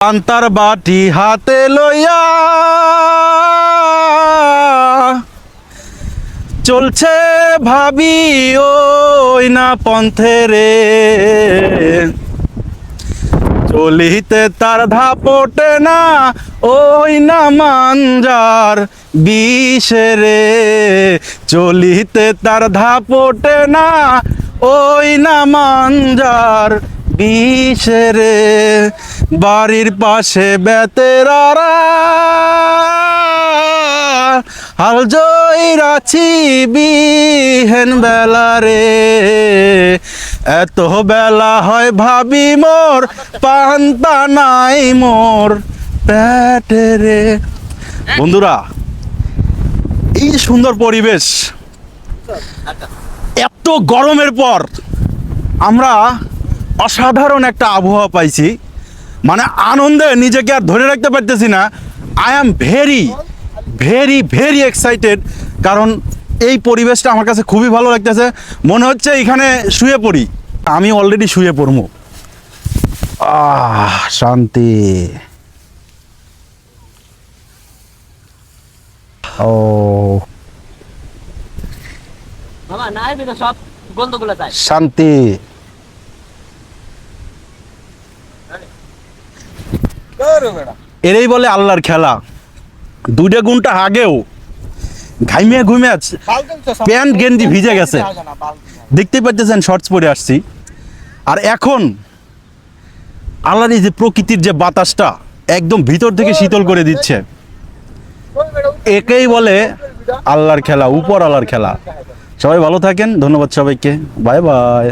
Panther বাটি হাতে লইয়া চলছে ভাবি ওই না পন্থে রে, চলিতে তার ধাপটে না ওই না মাঞ্জার বিষে রে, চলিতে তার ধাপটে না ওই না মাঞ্জার বিষে রে। বাড়ির পাশে বেতেরারা হাল জইরাছি বিহেন বেলা রে, এত বেলা হয় ভাবি মোর পান্তা নাই মোর পেটে রে। বন্ধুরা, এই যে সুন্দর পরিবেশ, এত গরমের পর আমরা অসাধারণ একটা আবহাওয়া পাইছি, মানে আনন্দে নিজেকে আর ধরে রাখতে পারতেছি না। I am very very very excited, কারণ এই পরিবেশটা আমার কাছে খুবই ভালো লাগতেছে। মনে হচ্ছে এখানে শুয়ে পড়ি, আমি অলরেডি শুয়ে পড়বো। শান্তি। ও মামা নাই তো সব গন্ধগুলো যায়। শান্তি। এরই বলে আল্লাহর খেলা। দুইটা গুণটা আগেও ঘাইমিয়া ঘুমিয়ে আছে, প্যান্ট গেঞ্জি ভিজে গেছে, দেখতেই পাচ্ছেন শর্টস পরে আসছি। আর এখন আল্লাহর এই যে প্রকৃতির যে বাতাসটা একদম ভিতর থেকে শীতল করে দিচ্ছে, একেই বলে আল্লাহর খেলা, উপর আল্লাহর খেলা। সবাই ভালো থাকেন, ধন্যবাদ সবাইকে, বাই বাই।